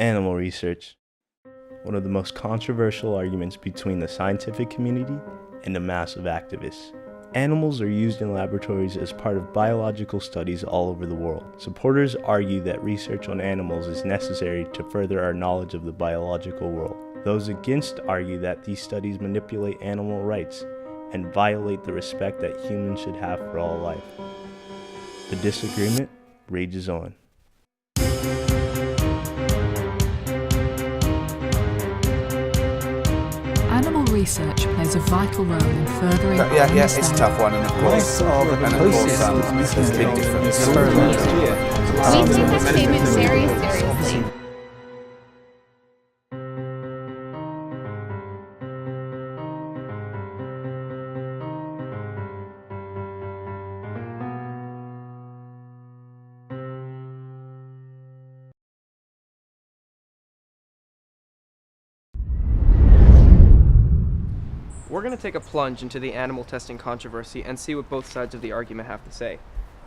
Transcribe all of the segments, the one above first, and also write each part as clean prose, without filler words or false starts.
Animal research. One of the most controversial arguments between the scientific community and the mass of activists. Animals are used in laboratories as part of biological studies all over the world. Supporters argue that research on animals is necessary to further our knowledge of the biological world. Those against argue that these studies manipulate animal rights and violate the respect that humans should have for all life. The disagreement rages on. Animal research plays a vital role in furthering our Yeah, it's a understanding. tough one, and of course, there's a big difference. We take this statement very seriously. We're going to take a plunge into the animal testing controversy and see what both sides of the argument have to say.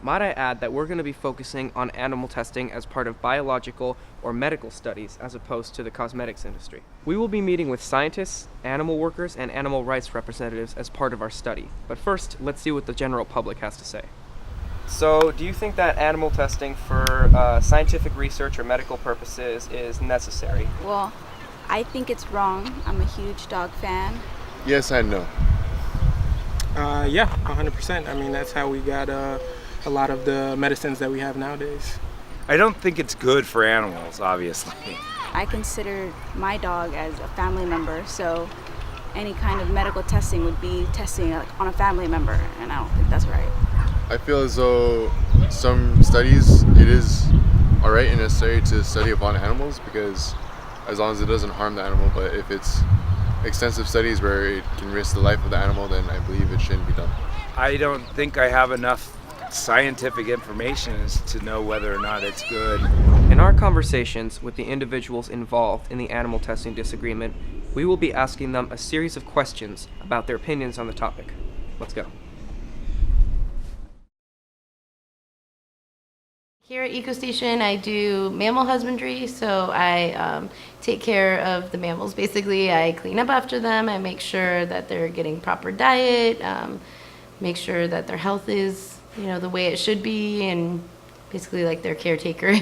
Might I add that we're going to be focusing on animal testing as part of biological or medical studies as opposed to the cosmetics industry. We will be meeting with scientists, animal workers, and animal rights representatives as part of our study. But first, let's see what the general public has to say. So, do you think that animal testing for scientific research or medical purposes is necessary? Well, I think it's wrong. I'm a huge dog fan. Yes and no. Yeah, 100%. I mean, that's how we got a lot of the medicines that we have nowadays. I don't think it's good for animals, obviously. I consider my dog as a family member, so any kind of medical testing would be testing on a family member, and I don't think that's right. I feel as though some studies, it is alright and necessary to study upon animals, because as long as it doesn't harm the animal, but if it's extensive studies where it can risk the life of the animal, then I believe it shouldn't be done. I don't think I have enough scientific information to know whether or not it's good. In our conversations with the individuals involved in the animal testing disagreement, we will be asking them a series of questions about their opinions on the topic. Let's go. Here at EcoStation, I do mammal husbandry, so I take care of the mammals. Basically, I clean up after them, I make sure that they're getting proper diet, make sure that their health is, the way it should be, and basically like their caretaker.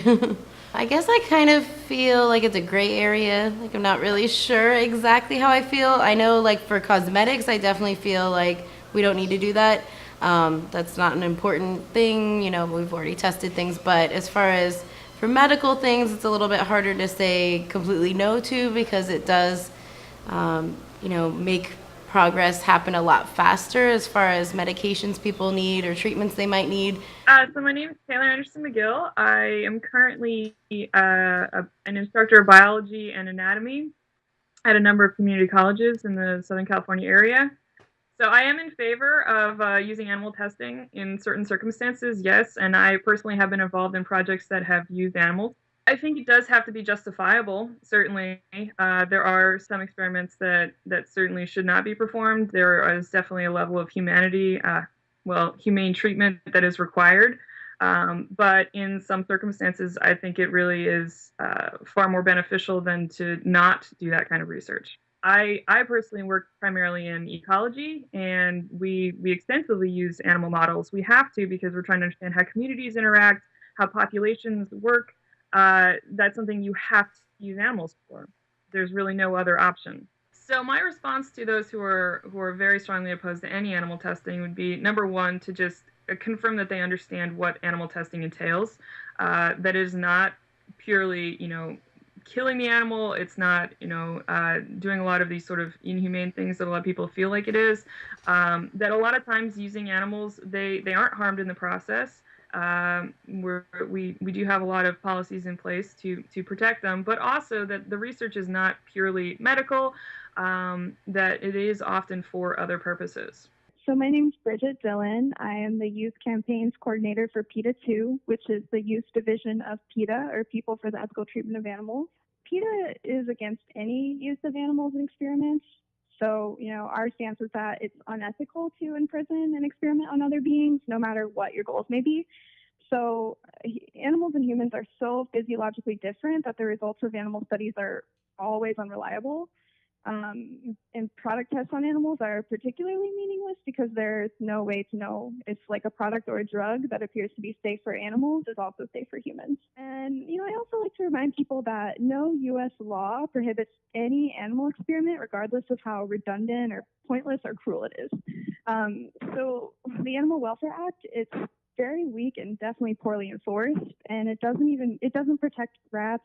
I guess I kind of feel like it's a gray area. Like I'm not really sure exactly how I feel. I know like for cosmetics, I definitely feel like we don't need to do that. That's not an important thing, we've already tested things, but as far as for medical things, it's a little bit harder to say completely no to, because it does, make progress happen a lot faster as far as medications people need or treatments they might need. So my name is Taylor Anderson McGill. I am currently an instructor of biology and anatomy at a number of community colleges in the Southern California area. So I am in favor of using animal testing in certain circumstances, yes, and I personally have been involved in projects that have used animals. I think it does have to be justifiable, certainly. There are some experiments that certainly should not be performed. There is definitely a level of humanity, humane treatment that is required. But in some circumstances, I think it really is far more beneficial than to not do that kind of research. I personally work primarily in ecology, and we extensively use animal models. We have to, because we're trying to understand how communities interact, how populations work. That's something you have to use animals for. There's really no other option. So my response to those who are very strongly opposed to any animal testing would be, number one, to just confirm that they understand what animal testing entails. That is not purely, killing the animal. It's not, doing a lot of these sort of inhumane things that a lot of people feel like it is. That a lot of times using animals, they aren't harmed in the process. We do have a lot of policies in place to protect them, but also that the research is not purely medical, that it is often for other purposes. So my name is Bridget Dillon. I am the Youth Campaigns Coordinator for PETA 2, which is the youth division of PETA, or People for the Ethical Treatment of Animals. PETA is against any use of animals in experiments. So, our stance is that it's unethical to imprison and experiment on other beings, no matter what your goals may be. So animals and humans are so physiologically different that the results of animal studies are always unreliable. And product tests on animals are particularly meaningless because there's no way to know if like a product or a drug that appears to be safe for animals is also safe for humans. And, I also like to remind people that no U.S. law prohibits any animal experiment, regardless of how redundant or pointless or cruel it is. So the Animal Welfare Act, it's very weak and definitely poorly enforced, and it doesn't protect rats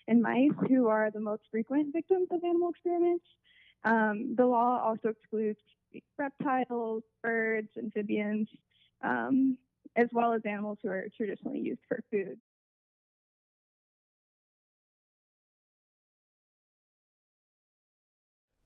and mice, who are the most frequent victims of animal experiments. The law also excludes reptiles, birds, amphibians, as well as animals who are traditionally used for food.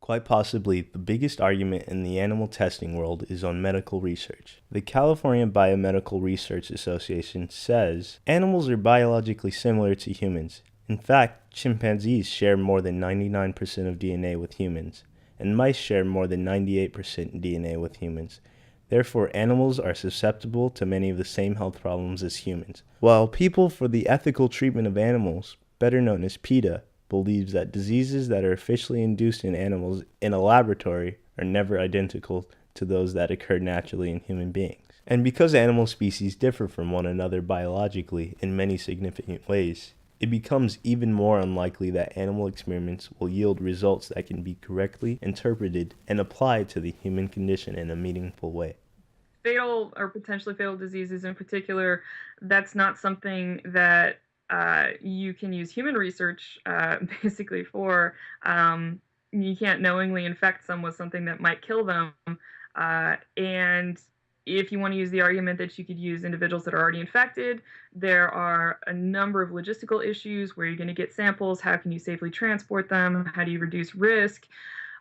Quite possibly, the biggest argument in the animal testing world is on medical research. The California Biomedical Research Association says animals are biologically similar to humans. In fact, chimpanzees share more than 99% of DNA with humans, and mice share more than 98% DNA with humans. Therefore, animals are susceptible to many of the same health problems as humans. While People for the Ethical Treatment of Animals, better known as PETA, believes that diseases that are officially induced in animals in a laboratory are never identical to those that occur naturally in human beings. And because animal species differ from one another biologically in many significant ways, it becomes even more unlikely that animal experiments will yield results that can be correctly interpreted and applied to the human condition in a meaningful way. Fatal or potentially fatal diseases in particular, that's not something that you can use human research basically for. You can't knowingly infect someone with something that might kill them. And if you want to use the argument that you could use individuals that are already infected, there are a number of logistical issues. Where you're going to get samples? How can you safely transport them? How do you reduce risk?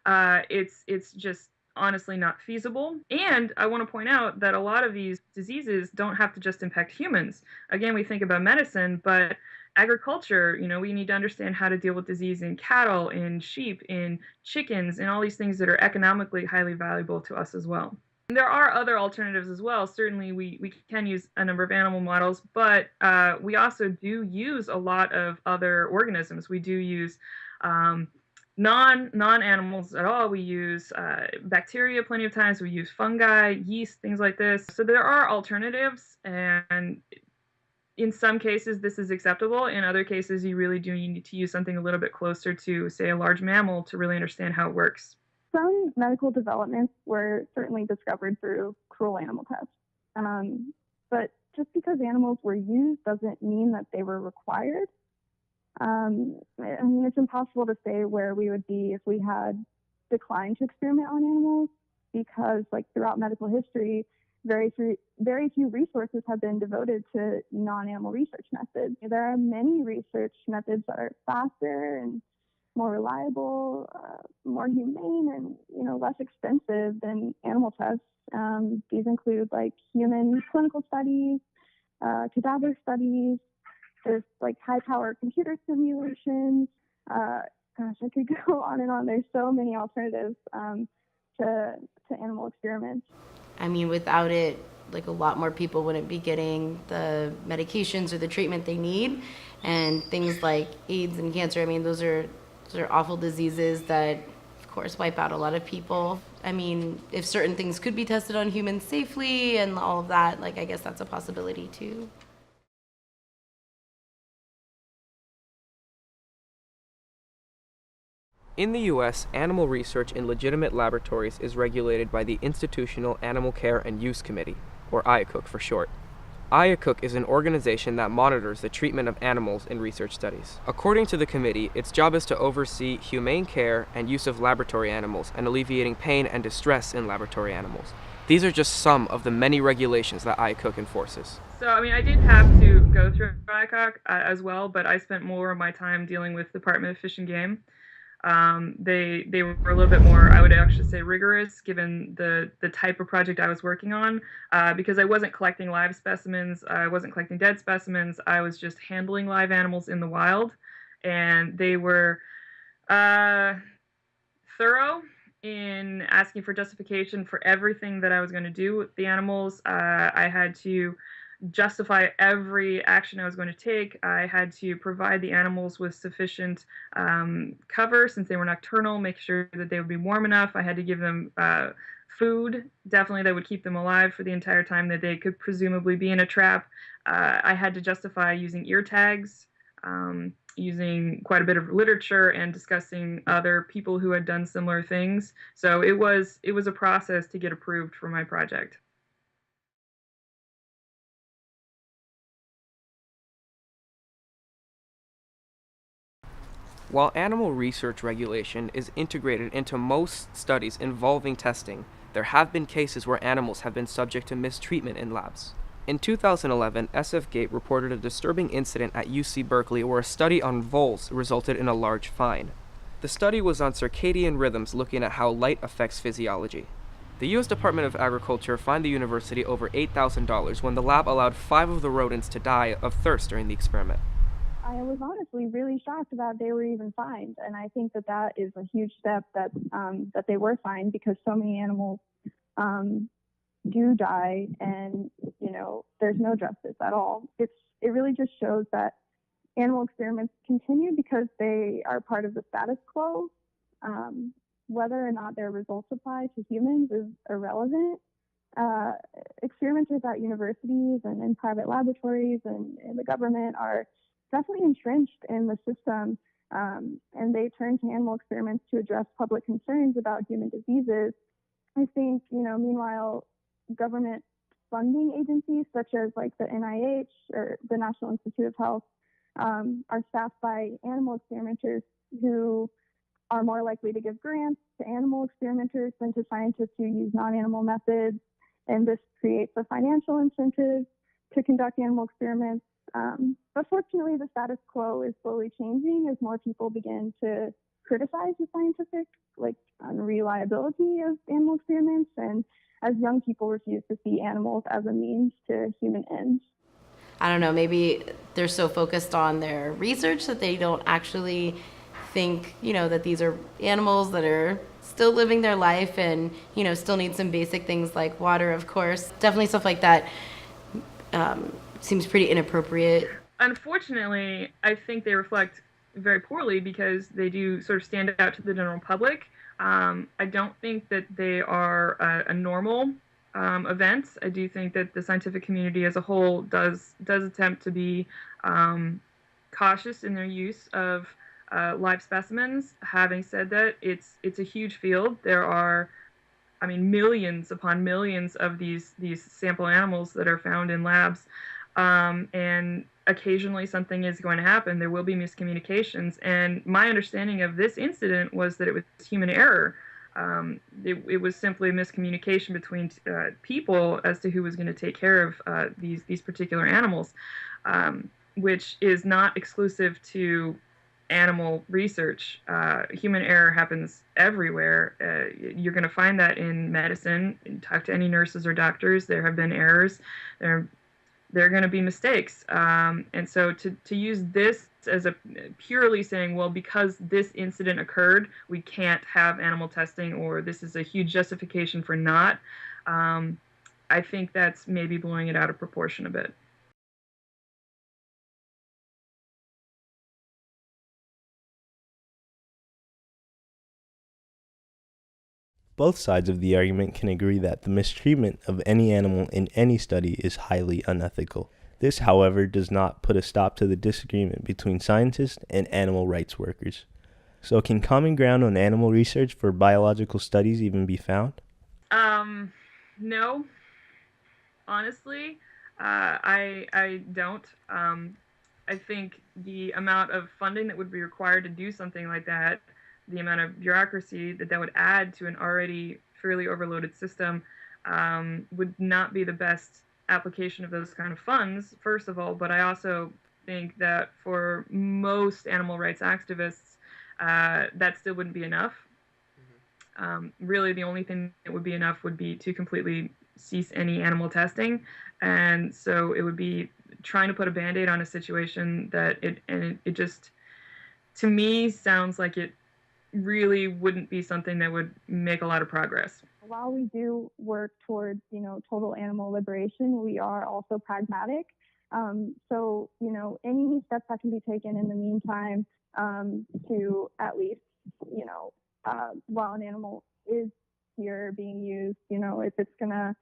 It's just honestly not feasible. And I want to point out that a lot of these diseases don't have to just impact humans. Again, we think about medicine, but agriculture, we need to understand how to deal with disease in cattle, in sheep, in chickens, and all these things that are economically highly valuable to us as well. There are other alternatives as well. Certainly, we can use a number of animal models, but we also do use a lot of other organisms. We do use non-animals at all. We use bacteria plenty of times. We use fungi, yeast, things like this. So there are alternatives, and in some cases this is acceptable. In other cases, you really do need to use something a little bit closer to, say, a large mammal to really understand how it works. Some medical developments were certainly discovered through cruel animal tests. But just because animals were used doesn't mean that they were required. It's impossible to say where we would be if we had declined to experiment on animals, because, throughout medical history, very few resources have been devoted to non-animal research methods. There are many research methods that are faster and more reliable, more humane, and less expensive than animal tests. These include human clinical studies, cadaver studies. There's high-power computer simulations. I could go on and on. There's so many alternatives to animal experiments. Without it, a lot more people wouldn't be getting the medications or the treatment they need, and things like AIDS and cancer. Those are awful diseases that, of course, wipe out a lot of people. If certain things could be tested on humans safely and all of that, I guess that's a possibility too. In the U.S., animal research in legitimate laboratories is regulated by the Institutional Animal Care and Use Committee, or IACUC for short. IACUC is an organization that monitors the treatment of animals in research studies. According to the committee, its job is to oversee humane care and use of laboratory animals and alleviating pain and distress in laboratory animals. These are just some of the many regulations that IACUC enforces. So, I did have to go through IACUC as well, but I spent more of my time dealing with the Department of Fish and Game. They were a little bit more, I would actually say, rigorous, given the type of project I was working on, because I wasn't collecting live specimens, I wasn't collecting dead specimens, I was just handling live animals in the wild, and they were thorough in asking for justification for everything that I was going to do with the animals. I had to justify every action I was going to take. I had to provide the animals with sufficient cover since they were nocturnal, make sure that they would be warm enough. I had to give them food, definitely, that would keep them alive for the entire time that they could presumably be in a trap. I had to justify using ear tags, using quite a bit of literature and discussing other people who had done similar things. So it was a process to get approved for my project. While animal research regulation is integrated into most studies involving testing, there have been cases where animals have been subject to mistreatment in labs. In 2011, SF Gate reported a disturbing incident at UC Berkeley where a study on voles resulted in a large fine. The study was on circadian rhythms, looking at how light affects physiology. The U.S. Department of Agriculture fined the university over $8,000 when the lab allowed 5 of the rodents to die of thirst during the experiment. I was honestly really shocked that they were even fined, and I think that is a huge step that they were fined, because so many animals do die, and there's no justice at all. It really just shows that animal experiments continue because they are part of the status quo. Whether or not their results apply to humans is irrelevant. Experimenters at universities and in private laboratories and in the government are definitely entrenched in the system, and they turn to animal experiments to address public concerns about human diseases. I think, meanwhile, government funding agencies such as like the NIH or the National Institute of Health are staffed by animal experimenters who are more likely to give grants to animal experimenters than to scientists who use non-animal methods. And this creates a financial incentive to conduct animal experiments. But fortunately, the status quo is slowly changing as more people begin to criticize the scientific unreliability of animal experiments, and as young people refuse to see animals as a means to human ends. I don't know, maybe they're so focused on their research that they don't actually think, that these are animals that are still living their life and, still need some basic things like water, of course. Definitely stuff like that seems pretty inappropriate. Unfortunately, I think they reflect very poorly because they do sort of stand out to the general public. I don't think that they are a normal event. I do think that the scientific community as a whole does attempt to be cautious in their use of live specimens. Having said that, it's a huge field. There are, millions upon millions of these sample animals that are found in labs, and occasionally something is going to happen. There will be miscommunications, and my understanding of this incident was that it was human error. It was simply miscommunication between people as to who was going to take care of these particular animals, which is not exclusive to animal research. Human error happens everywhere. You're going to find that in medicine. Talk to any nurses or doctors. There have been errors. There are going to be mistakes. And so to use this as a purely saying, well, because this incident occurred, we can't have animal testing, or this is a huge justification for not, I think that's maybe blowing it out of proportion a bit. Both sides of the argument can agree that the mistreatment of any animal in any study is highly unethical. This, however, does not put a stop to the disagreement between scientists and animal rights workers. So can common ground on animal research for biological studies even be found? No. Honestly, I don't. I think the amount of funding that would be required to do something like that, the amount of bureaucracy that would add to an already fairly overloaded system, would not be the best application of those kind of funds, first of all. But I also think that for most animal rights activists, that still wouldn't be enough. Really, the only thing that would be enough would be to completely cease any animal testing. And so it would be trying to put a Band-Aid on a situation that it just, to me, sounds like it really wouldn't be something that would make a lot of progress. while we do work towards, total animal liberation, we are also pragmatic. So, any steps that can be taken in the meantime to at least, while an animal is here being used, if it's going to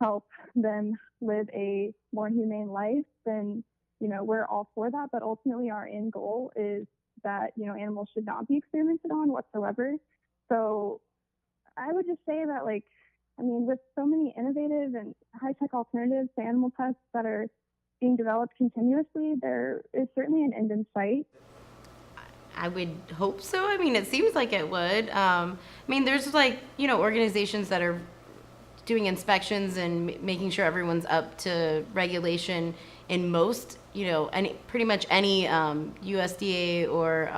help them live a more humane life, then, we're all for that. But ultimately, our end goal is that, animals should not be experimented on whatsoever. So I would just say that, with so many innovative and high-tech alternatives to animal tests that are being developed continuously, there is certainly an end in sight. I would hope so. I mean, it seems like it would. There's organizations that are doing inspections and making sure everyone's up to regulation in most, pretty much any USDA or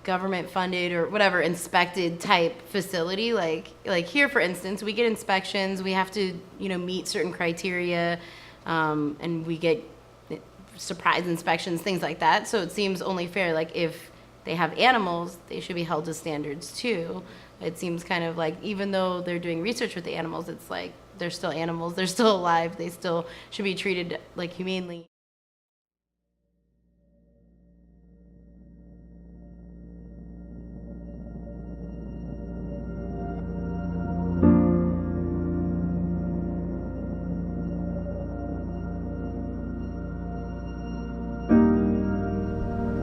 government funded or whatever inspected type facility. Like here, for instance, we get inspections. We have to meet certain criteria, and we get surprise inspections, things like that. So it seems only fair, if they have animals, they should be held to standards too. It seems kind of like, even though they're doing research with the animals, it's like they're still animals, they're still alive, they still should be treated humanely.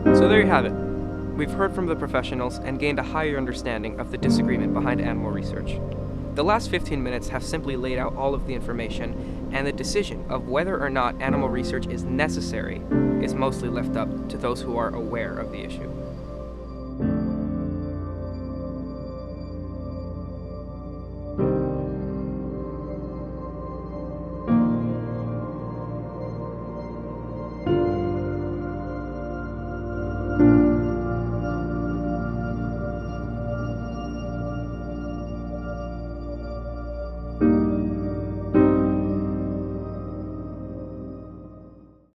So there you have it. We've heard from the professionals and gained a higher understanding of the disagreement behind animal research. The last 15 minutes have simply laid out all of the information, and the decision of whether or not animal research is necessary is mostly left up to those who are aware of the issue.